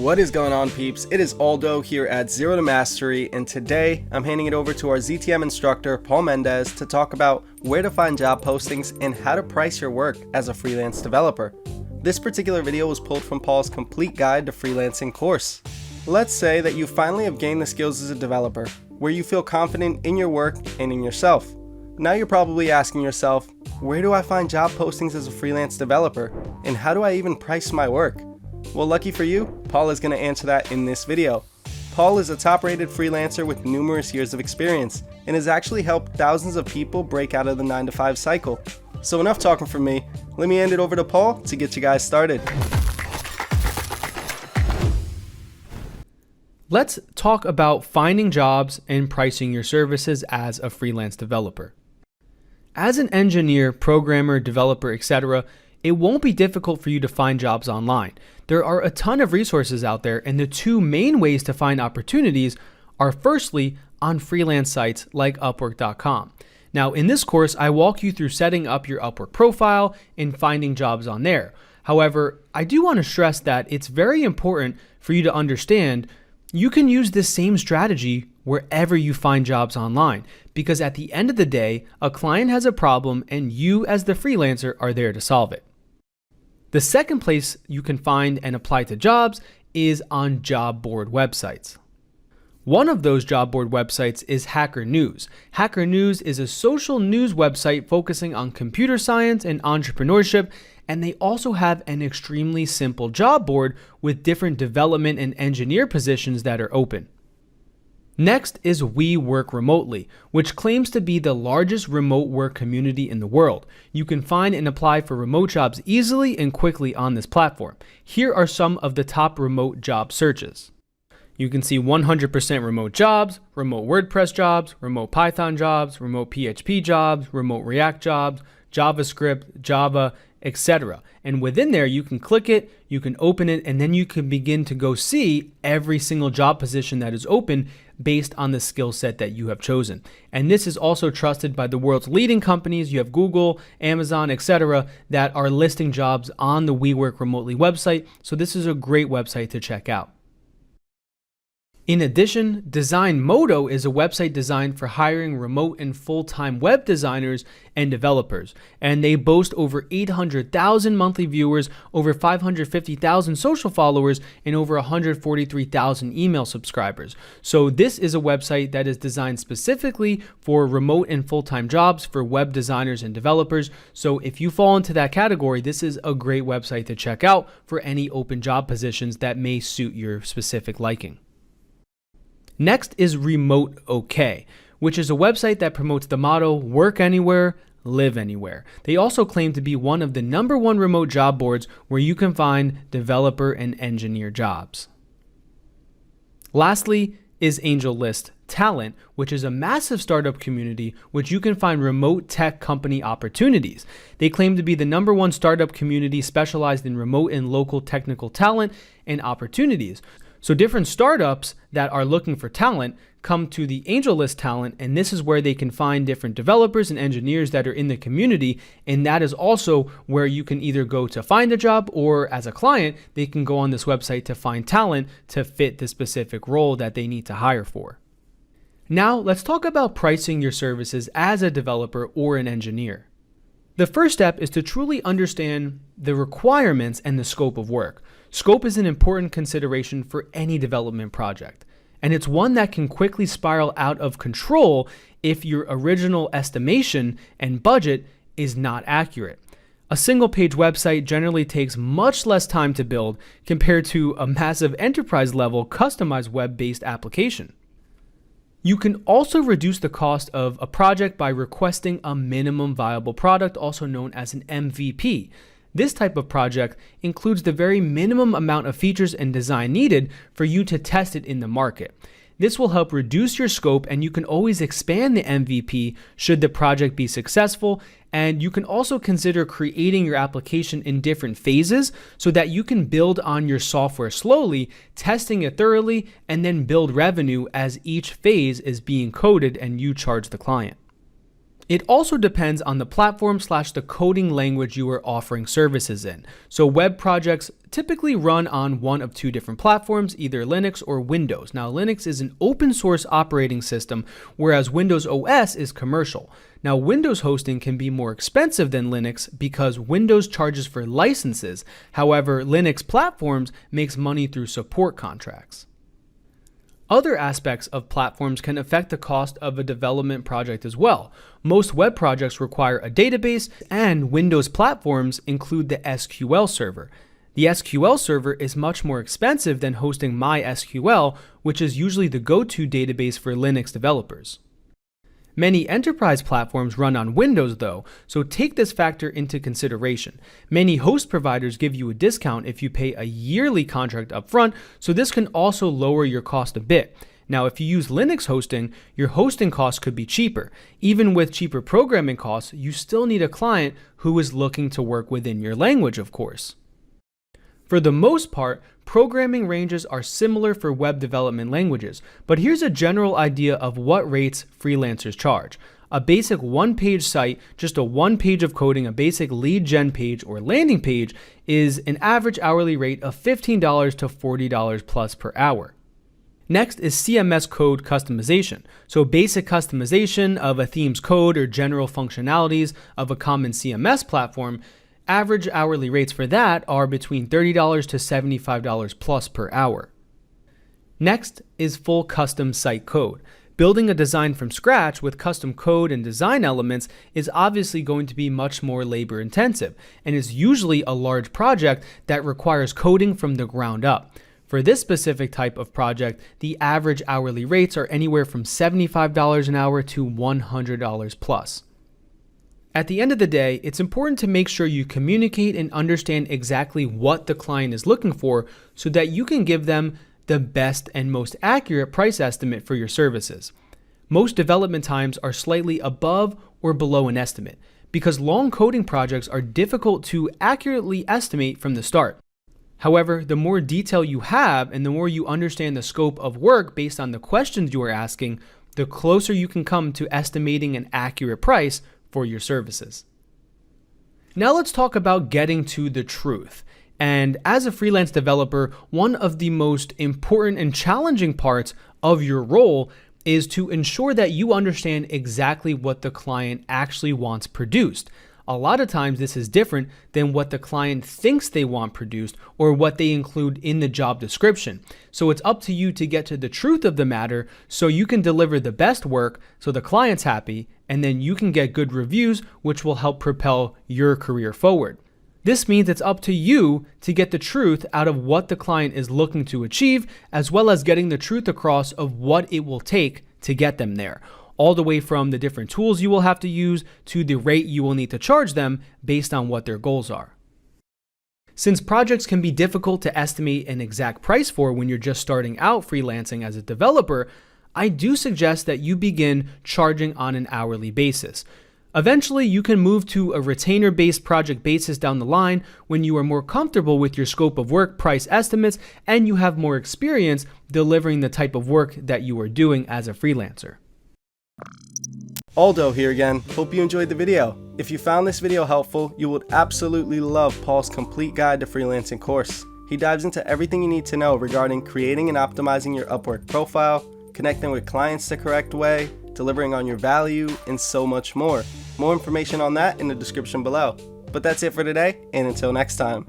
What is going on, peeps? It is Aldo here at Zero to Mastery, and today I'm handing it over to our ZTM instructor, Paul Mendez, to talk about where to find job postings and how to price your work as a freelance developer. This particular video was pulled from Paul's complete guide to Freelancing Course. Let's say that you finally have gained the skills as a developer, where you feel confident in your work and in yourself. Now you're probably asking yourself, where do I find job postings as a freelance developer? And how do I even price my work? Well, lucky for you, Paul is going to answer that in this video. Paul is a top-rated freelancer with numerous years of experience and has actually helped thousands of people break out of the 9-to-5 cycle. So enough talking from me, let me hand it over to Paul to get you guys started. Let's talk about finding jobs and pricing your services as a freelance developer. As an engineer, programmer, developer, etc., it won't be difficult for you to find jobs online. There are a ton of resources out there, and the two main ways to find opportunities are firstly on freelance sites like Upwork.com. Now, in this course, I walk you through setting up your Upwork profile and finding jobs on there. However, I do want to stress that it's very important for you to understand you can use this same strategy wherever you find jobs online, because at the end of the day, a client has a problem and you as the freelancer are there to solve it. The second place you can find and apply to jobs is on job board websites. One of those job board websites is Hacker News. Hacker News is a social news website focusing on computer science and entrepreneurship, and they also have an extremely simple job board with different development and engineer positions that are open. Next is We Work Remotely, which claims to be the largest remote work community in the world. You can find and apply for remote jobs easily and quickly on this platform. Here are some of the top remote job searches. You can see 100% remote jobs, remote WordPress jobs, remote Python jobs, remote PHP jobs, remote React jobs, JavaScript, Java, etc. And within there, you can click it, you can open it, and then you can begin to go see every single job position that is open based on the skill set that you have chosen. And this is also trusted by the world's leading companies. You have Google, Amazon, etc. that are listing jobs on the We Work Remotely website. So this is a great website to check out. In addition, Design Modo is a website designed for hiring remote and full-time web designers and developers, and they boast over 800,000 monthly viewers, over 550,000 social followers, and over 143,000 email subscribers. So this is a website that is designed specifically for remote and full-time jobs for web designers and developers. So if you fall into that category, this is a great website to check out for any open job positions that may suit your specific liking. Next is Remote OK, which is a website that promotes the motto, work anywhere, live anywhere. They also claim to be one of the #1 remote job boards where you can find developer and engineer jobs. Lastly is AngelList Talent, which is a massive startup community which you can find remote tech company opportunities. They claim to be the #1 startup community specialized in remote and local technical talent and opportunities. So different startups that are looking for talent come to the AngelList Talent, and this is where they can find different developers and engineers that are in the community, and that is also where you can either go to find a job, or as a client, they can go on this website to find talent to fit the specific role that they need to hire for. Now, let's talk about pricing your services as a developer or an engineer. The first step is to truly understand the requirements and the scope of work. Scope is an important consideration for any development project, and it's one that can quickly spiral out of control if your original estimation and budget is not accurate. A single-page website generally takes much less time to build compared to a massive enterprise-level customized web-based application. You can also reduce the cost of a project by requesting a minimum viable product, also known as an MVP. This type of project includes the very minimum amount of features and design needed for you to test it in the market. This will help reduce your scope, and you can always expand the MVP should the project be successful. And you can also consider creating your application in different phases so that you can build on your software slowly, testing it thoroughly, and then build revenue as each phase is being coded and you charge the client. It also depends on the platform / the coding language you are offering services in. So web projects typically run on one of two different platforms, either Linux or Windows. Now, Linux is an open source operating system, whereas Windows OS is commercial. Now, Windows hosting can be more expensive than Linux because Windows charges for licenses. However, Linux platforms makes money through support contracts. Other aspects of platforms can affect the cost of a development project as well. Most web projects require a database, and Windows platforms include the SQL server. The SQL server is much more expensive than hosting MySQL, which is usually the go-to database for Linux developers. Many enterprise platforms run on Windows though, so take this factor into consideration. Many host providers give you a discount if you pay a yearly contract upfront, so this can also lower your cost a bit. Now, if you use Linux hosting, your hosting costs could be cheaper. Even with cheaper programming costs, you still need a client who is looking to work within your language, of course. For the most part, programming ranges are similar for web development languages, but here's a general idea of what rates freelancers charge. A basic one-page site, just a one page of coding, a basic lead gen page or landing page, is an average hourly rate of $15 to $40 plus per hour. Next is CMS code customization. So basic customization of a theme's code or general functionalities of a common CMS platform. Average hourly rates for that are between $30 to $75 plus per hour. Next is full custom site code. Building a design from scratch with custom code and design elements is obviously going to be much more labor intensive and is usually a large project that requires coding from the ground up. For this specific type of project, the average hourly rates are anywhere from $75 an hour to $100 plus. At the end of the day, it's important to make sure you communicate and understand exactly what the client is looking for so that you can give them the best and most accurate price estimate for your services. Most development times are slightly above or below an estimate because long coding projects are difficult to accurately estimate from the start. However, the more detail you have and the more you understand the scope of work based on the questions you are asking, the closer you can come to estimating an accurate price for your services. Now let's talk about getting to the truth. And as a freelance developer, one of the most important and challenging parts of your role is to ensure that you understand exactly what the client actually wants produced. A lot of times this is different than what the client thinks they want produced or what they include in the job description. So it's up to you to get to the truth of the matter so you can deliver the best work so the client's happy, and then you can get good reviews, which will help propel your career forward. This means it's up to you to get the truth out of what the client is looking to achieve, as well as getting the truth across of what it will take to get them there, all the way from the different tools you will have to use to the rate you will need to charge them based on what their goals are. Since projects can be difficult to estimate an exact price for when you're just starting out freelancing as a developer, I do suggest that you begin charging on an hourly basis. Eventually, you can move to a retainer-based project basis down the line when you are more comfortable with your scope of work, price estimates, and you have more experience delivering the type of work that you are doing as a freelancer. Aldo here again. Hope you enjoyed the video. If you found this video helpful, you would absolutely love Paul's complete guide to Freelancing Course. He dives into everything you need to know regarding creating and optimizing your Upwork profile, connecting with clients the correct way, delivering on your value, and so much more. More information on that in the description below. But that's it for today, and until next time.